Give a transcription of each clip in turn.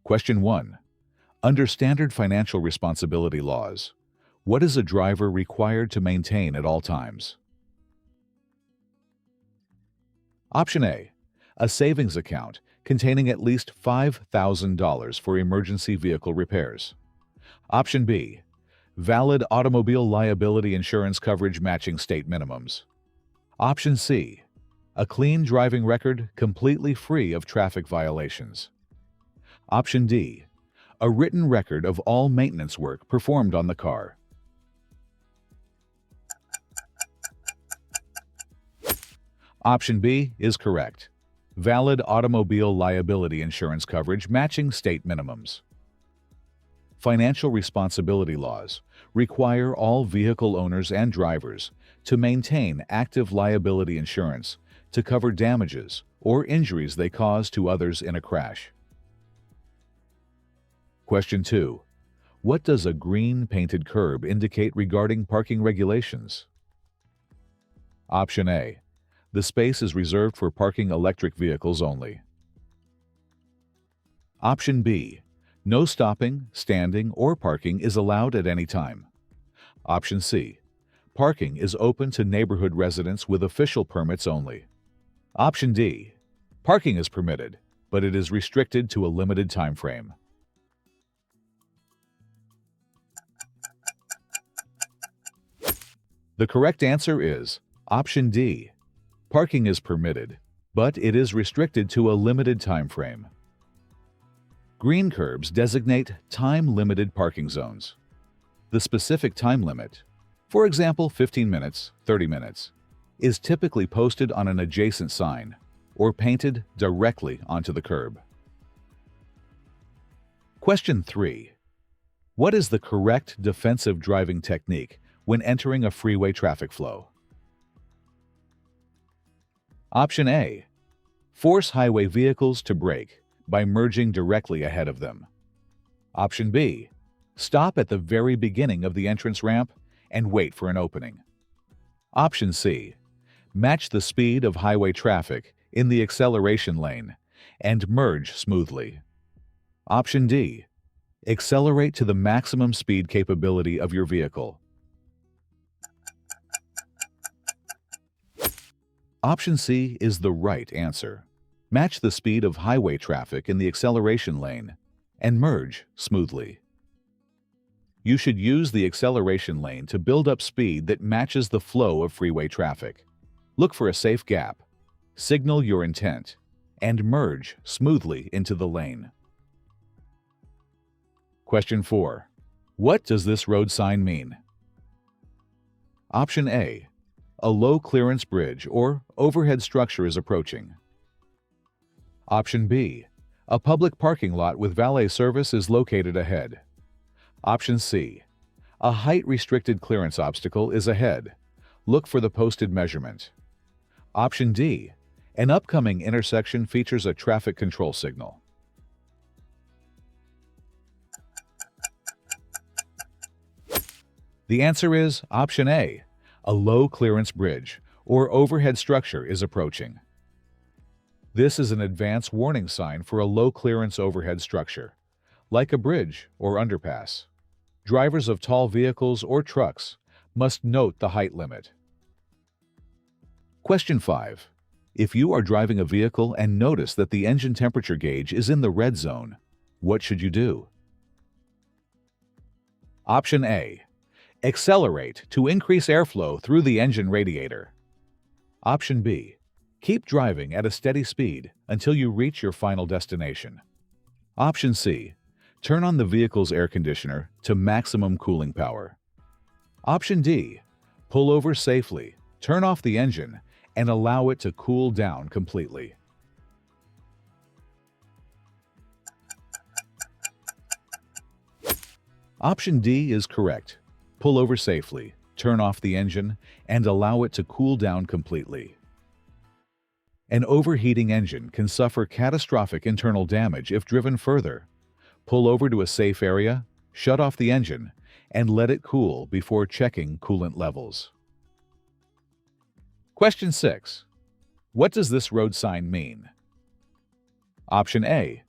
Question 1. Under standard financial responsibility laws, what is a driver required to maintain at all times? Option A. A savings account containing at least $5,000 for emergency vehicle repairs. Option B. Valid automobile liability insurance coverage matching state minimums. Option C. A clean driving record completely free of traffic violations. Option D. A written record of all maintenance work performed on the car. Option B is correct. Valid automobile liability insurance coverage matching state minimums. Financial responsibility laws require all vehicle owners and drivers to maintain active liability insurance to cover damages or injuries they cause to others in a crash. Question 2. What does a green painted curb indicate regarding parking regulations? Option A. The space is reserved for parking electric vehicles only. Option B. No stopping, standing, or parking is allowed at any time. Option C. Parking is open to neighborhood residents with official permits only. Option D. Parking is permitted, but it is restricted to a limited time frame. The correct answer is Option D. Parking is permitted, but it is restricted to a limited time frame. Green curbs designate time-limited parking zones. The specific time limit, for example 15 minutes, 30 minutes, is typically posted on an adjacent sign or painted directly onto the curb. Question 3. What is the correct defensive driving technique when entering a freeway traffic flow? Option A. Force highway vehicles to brake by merging directly ahead of them. Option B. Stop at the very beginning of the entrance ramp and wait for an opening. Option C. Match the speed of highway traffic in the acceleration lane and merge smoothly. Option D. Accelerate to the maximum speed capability of your vehicle. Option C is the right answer. Match the speed of highway traffic in the acceleration lane and merge smoothly. You should use the acceleration lane to build up speed that matches the flow of freeway traffic. Look for a safe gap, signal your intent, and merge smoothly into the lane. Question 4. What does this road sign mean? Option A. A low clearance bridge or overhead structure is approaching. Option B. A public parking lot with valet service is located ahead. Option C. A height-restricted clearance obstacle is ahead. Look for the posted measurement. Option D. An upcoming intersection features a traffic control signal. The answer is Option A. A low clearance bridge or overhead structure is approaching. This is an advance warning sign for a low clearance overhead structure, like a bridge or underpass. Drivers of tall vehicles or trucks must note the height limit. Question 5. If you are driving a vehicle and notice that the engine temperature gauge is in the red zone, what should you do? Option A. Accelerate to increase airflow through the engine radiator. Option B. Keep driving at a steady speed until you reach your final destination. Option C. Turn on the vehicle's air conditioner to maximum cooling power. Option D. Pull over safely, turn off the engine, and allow it to cool down completely. Option D is correct. Pull over safely, turn off the engine, and allow it to cool down completely. An overheating engine can suffer catastrophic internal damage if driven further. Pull over to a safe area, shut off the engine, and let it cool before checking coolant levels. Question 6. What does this road sign mean? Option A.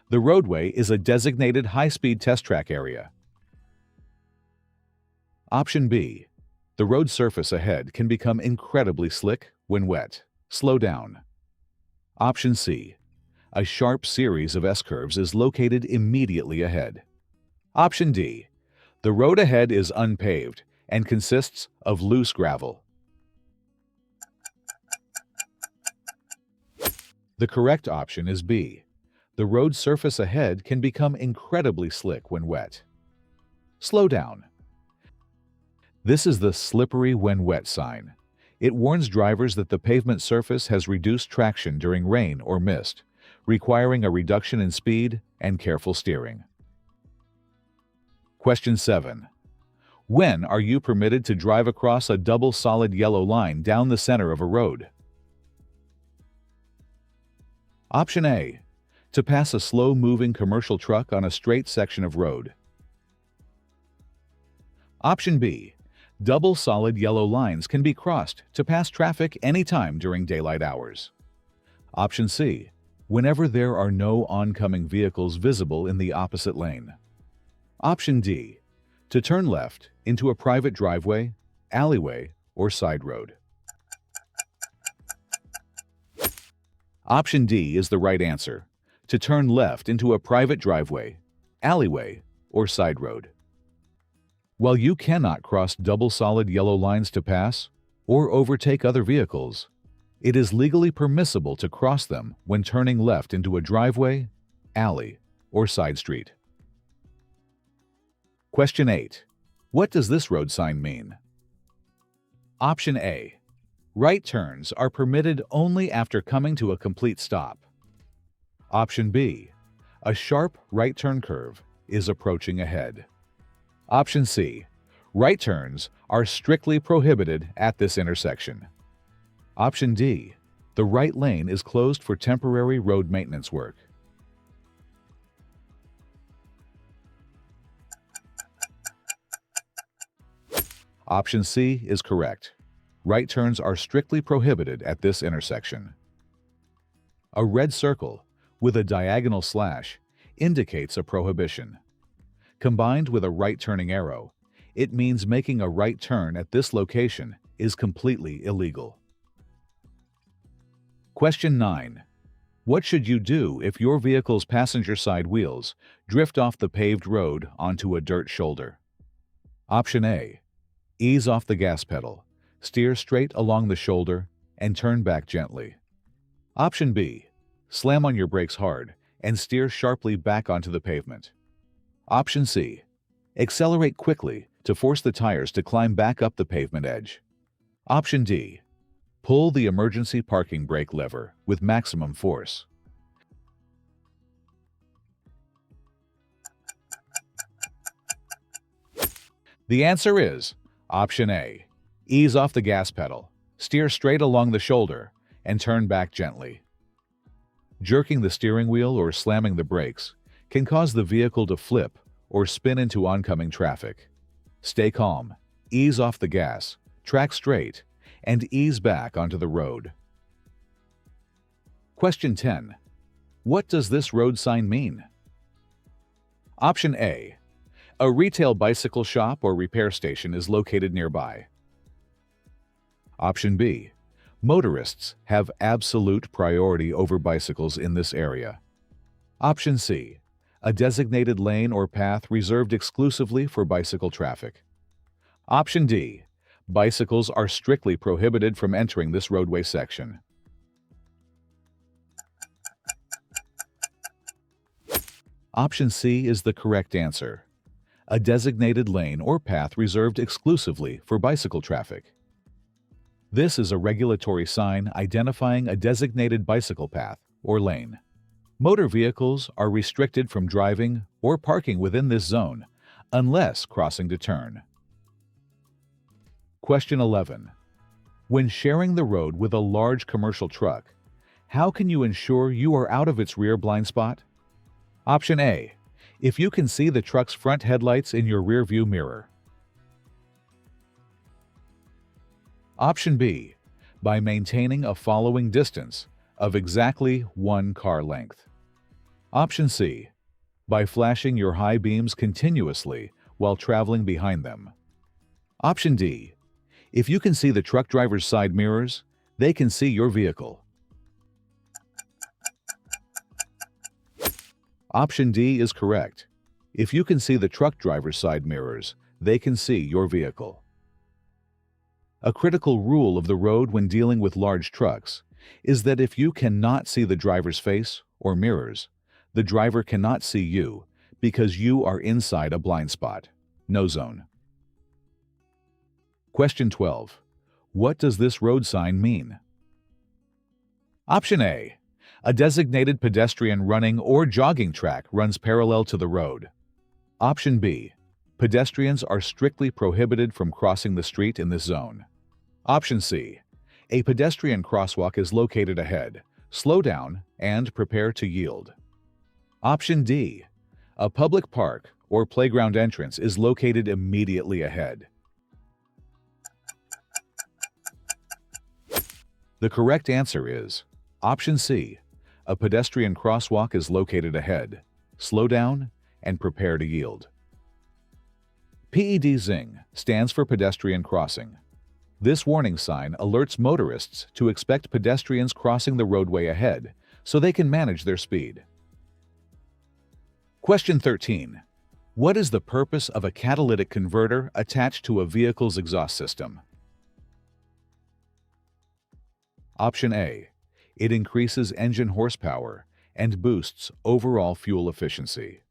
The roadway is a designated high-speed test track area. Option B. The road surface ahead can become incredibly slick when wet. Slow down. Option C. A sharp series of S-curves is located immediately ahead. Option D. The road ahead is unpaved and consists of loose gravel. The correct option is B. The road surface ahead can become incredibly slick when wet. Slow down. This is the slippery when wet sign. It warns drivers that the pavement surface has reduced traction during rain or mist, requiring a reduction in speed and careful steering. Question 7. When are you permitted to drive across a double solid yellow line down the center of a road? Option A. To pass a slow-moving commercial truck on a straight section of road. Option B. Double solid yellow lines can be crossed to pass traffic anytime during daylight hours. Option C. Whenever there are no oncoming vehicles visible in the opposite lane. Option D. To turn left into a private driveway, alleyway, or side road. Option D is the right answer. To turn left into a private driveway, alleyway, or side road. While you cannot cross double solid yellow lines to pass or overtake other vehicles, it is legally permissible to cross them when turning left into a driveway, alley, or side street. Question 8. What does this road sign mean? Option A. Right turns are permitted only after coming to a complete stop. Option B. A sharp right turn curve is approaching ahead. Option C. Right turns are strictly prohibited at this intersection. Option D. The right lane is closed for temporary road maintenance work. Option C is correct. Right turns are strictly prohibited at this intersection. A red circle with a diagonal slash indicates a prohibition. Combined with a right-turning arrow, it means making a right turn at this location is completely illegal. Question 9. What should you do if your vehicle's passenger side wheels drift off the paved road onto a dirt shoulder? Option A. Ease off the gas pedal, steer straight along the shoulder, and turn back gently. Option B. Slam on your brakes hard and steer sharply back onto the pavement. Option C. Accelerate quickly to force the tires to climb back up the pavement edge. Option D. Pull the emergency parking brake lever with maximum force. The answer is Option A. Ease off the gas pedal, steer straight along the shoulder, and turn back gently. Jerking the steering wheel or slamming the brakes can cause the vehicle to flip or spin into oncoming traffic. Stay calm, ease off the gas, track straight, and ease back onto the road. Question 10. What does this road sign mean? Option A. A retail bicycle shop or repair station is located nearby. Option B. Motorists have absolute priority over bicycles in this area. Option C. A designated lane or path reserved exclusively for bicycle traffic. Option D. Bicycles are strictly prohibited from entering this roadway section. Option C is the correct answer. A designated lane or path reserved exclusively for bicycle traffic. This is a regulatory sign identifying a designated bicycle path or lane. Motor vehicles are restricted from driving or parking within this zone unless crossing to turn. Question 11. When sharing the road with a large commercial truck, how can you ensure you are out of its rear blind spot? Option A. If you can see the truck's front headlights in your rear view mirror. Option B. By maintaining a following distance of exactly one car length. Option C. By flashing your high beams continuously while traveling behind them. Option D. If you can see the truck driver's side mirrors, they can see your vehicle. Option D is correct. If you can see the truck driver's side mirrors, they can see your vehicle. A critical rule of the road when dealing with large trucks is that if you cannot see the driver's face or mirrors, the driver cannot see you because you are inside a blind spot, no zone. Question 12. What does this road sign mean? Option A. A designated pedestrian running or jogging track runs parallel to the road. Option B. Pedestrians are strictly prohibited from crossing the street in this zone. Option C. A pedestrian crosswalk is located ahead. Slow down and prepare to yield. Option D. A public park or playground entrance is located immediately ahead. The correct answer is Option C. A pedestrian crosswalk is located ahead. Slow down and prepare to yield. PED-ZING stands for pedestrian crossing. This warning sign alerts motorists to expect pedestrians crossing the roadway ahead so they can manage their speed. Question 13. What is the purpose of a catalytic converter attached to a vehicle's exhaust system? Option A. It increases engine horsepower and boosts overall fuel efficiency.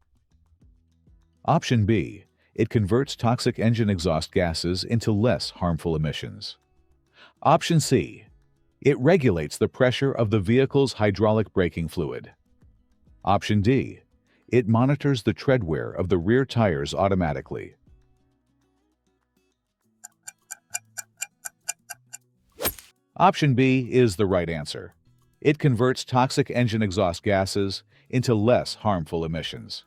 Option B. It converts toxic engine exhaust gases into less harmful emissions. Option C. It regulates the pressure of the vehicle's hydraulic braking fluid. Option D. It monitors the tread wear of the rear tires automatically. Option B is the right answer. It converts toxic engine exhaust gases into less harmful emissions.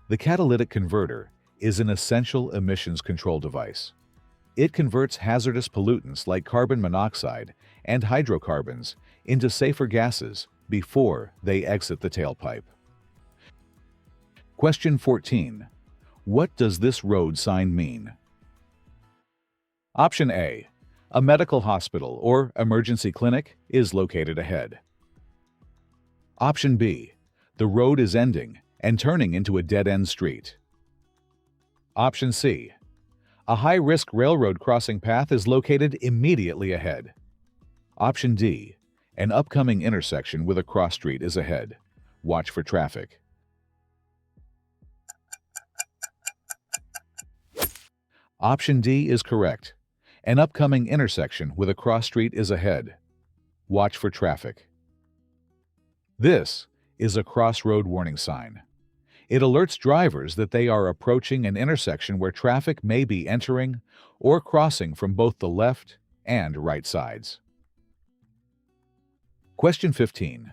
The catalytic converter is an essential emissions control device. It converts hazardous pollutants like carbon monoxide and hydrocarbons into safer gases before they exit the tailpipe. Question 14. What does this road sign mean? Option A. A medical hospital or emergency clinic is located ahead. Option B. The road is ending and turning into a dead-end street. Option C. A high-risk railroad crossing path is located immediately ahead. Option D. An upcoming intersection with a cross street is ahead. Watch for traffic. Option D is correct. An upcoming intersection with a cross street is ahead. Watch for traffic. This is a crossroad warning sign. It alerts drivers that they are approaching an intersection where traffic may be entering or crossing from both the left and right sides. Question 15.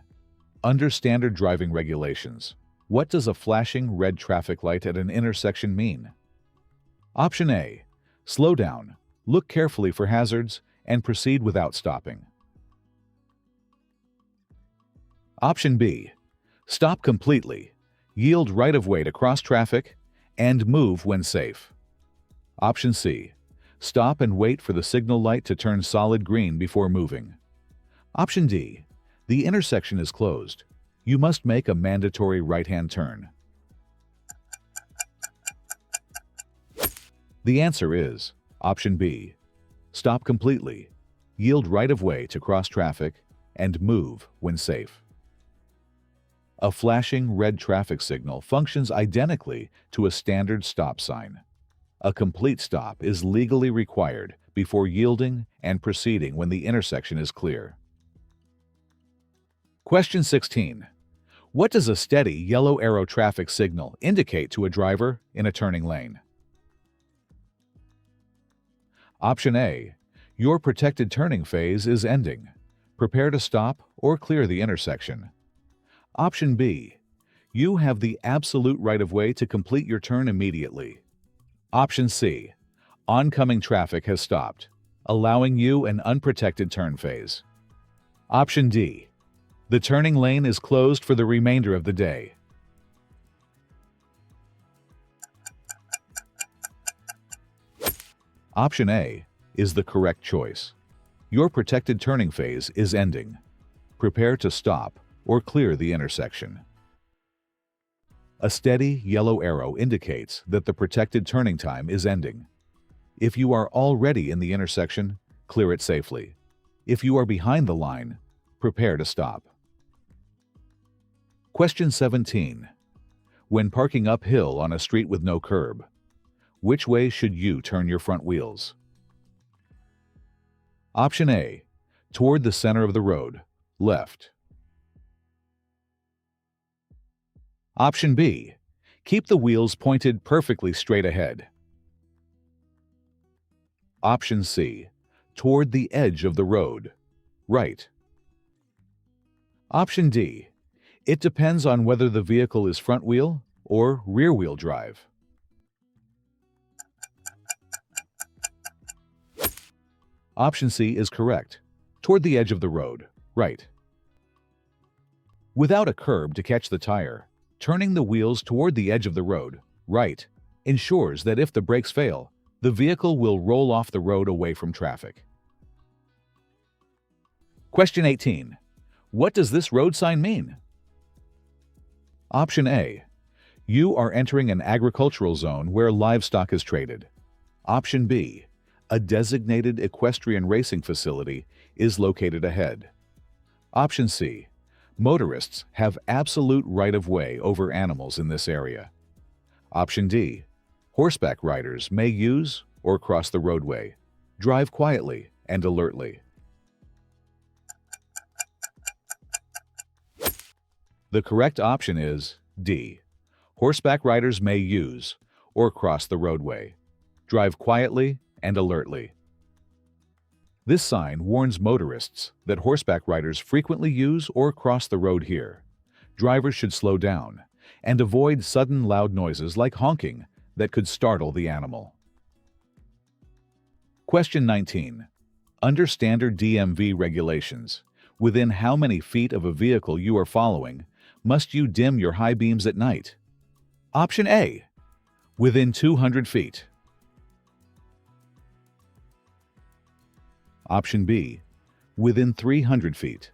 Under standard driving regulations, what does a flashing red traffic light at an intersection mean? Option A. Slow down, look carefully for hazards, and proceed without stopping. Option B. Stop completely, yield right-of-way to cross traffic, and move when safe. Option C. Stop and wait for the signal light to turn solid green before moving. Option D. The intersection is closed. You must make a mandatory right-hand turn. The answer is Option B. Stop completely, yield right-of-way to cross traffic, and move when safe. A flashing red traffic signal functions identically to a standard stop sign. A complete stop is legally required before yielding and proceeding when the intersection is clear. Question 16. What does a steady yellow arrow traffic signal indicate to a driver in a turning lane? Option A. Your protected turning phase is ending. Prepare to stop or clear the intersection. Option B. You have the absolute right-of-way to complete your turn immediately. Option C. Oncoming traffic has stopped, allowing you an unprotected turn phase. Option D. The turning lane is closed for the remainder of the day. Option A is the correct choice. Your protected turning phase is ending. Prepare to stop or clear the intersection. A steady yellow arrow indicates that the protected turning time is ending. If you are already in the intersection, clear it safely. If you are behind the line, prepare to stop. Question 17. When parking uphill on a street with no curb, which way should you turn your front wheels? Option A, toward the center of the road, left. Option B, keep the wheels pointed perfectly straight ahead. Option C, toward the edge of the road, right. Option D, it depends on whether the vehicle is front wheel or rear wheel drive. Option C is correct, toward the edge of the road, right. Without a curb to catch the tire, turning the wheels toward the edge of the road, right, ensures that if the brakes fail, the vehicle will roll off the road away from traffic. Question 18. What does this road sign mean? Option A. You are entering an agricultural zone where livestock is traded. Option B. A designated equestrian racing facility is located ahead. Option C. Motorists have absolute right-of-way over animals in this area. Option D. Horseback riders may use or cross the roadway. Drive quietly and alertly. The correct option is D. Horseback riders may use or cross the roadway. Drive quietly and alertly. This sign warns motorists that horseback riders frequently use or cross the road here. Drivers should slow down and avoid sudden loud noises like honking that could startle the animal. Question 19. Under standard DMV regulations, within how many feet of a vehicle you are following must you dim your high beams at night? Option A. Within 200 feet. Option B. Within 300 feet.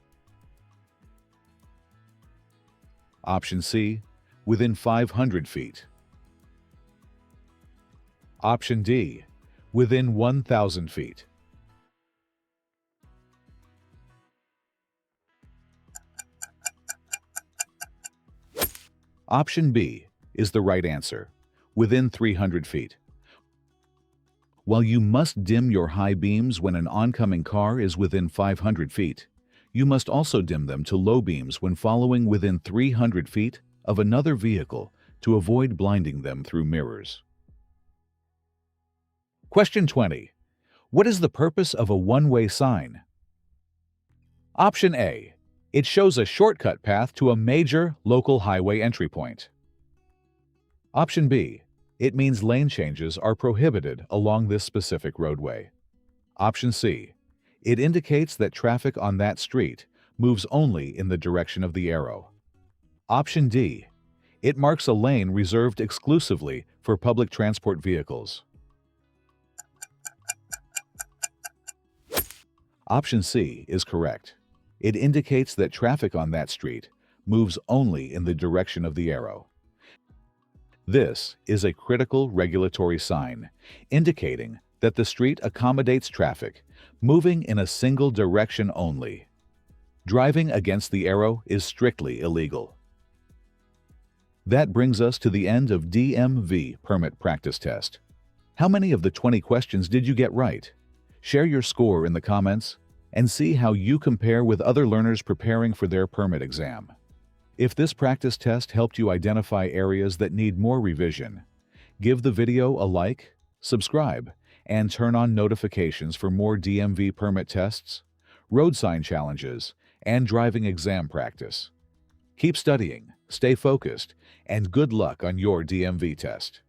Option C. Within 500 feet. Option D. Within 1,000 feet. Option B is the right answer, within 300 feet. While you must dim your high beams when an oncoming car is within 500 feet, you must also dim them to low beams when following within 300 feet of another vehicle to avoid blinding them through mirrors. Question 20. What is the purpose of a one-way sign? Option A. It shows a shortcut path to a major local highway entry point. Option B. It means lane changes are prohibited along this specific roadway. Option C. It indicates that traffic on that street moves only in the direction of the arrow. Option D. It marks a lane reserved exclusively for public transport vehicles. Option C is correct. It indicates that traffic on that street moves only in the direction of the arrow. This is a critical regulatory sign, indicating that the street accommodates traffic, moving in a single direction only. Driving against the arrow is strictly illegal. That brings us to the end of DMV Permit Practice Test. How many of the 20 questions did you get right? Share your score in the comments and see how you compare with other learners preparing for their permit exam. If this practice test helped you identify areas that need more revision, give the video a like, subscribe, and turn on notifications for more DMV permit tests, road sign challenges, and driving exam practice. Keep studying, stay focused, and good luck on your DMV test.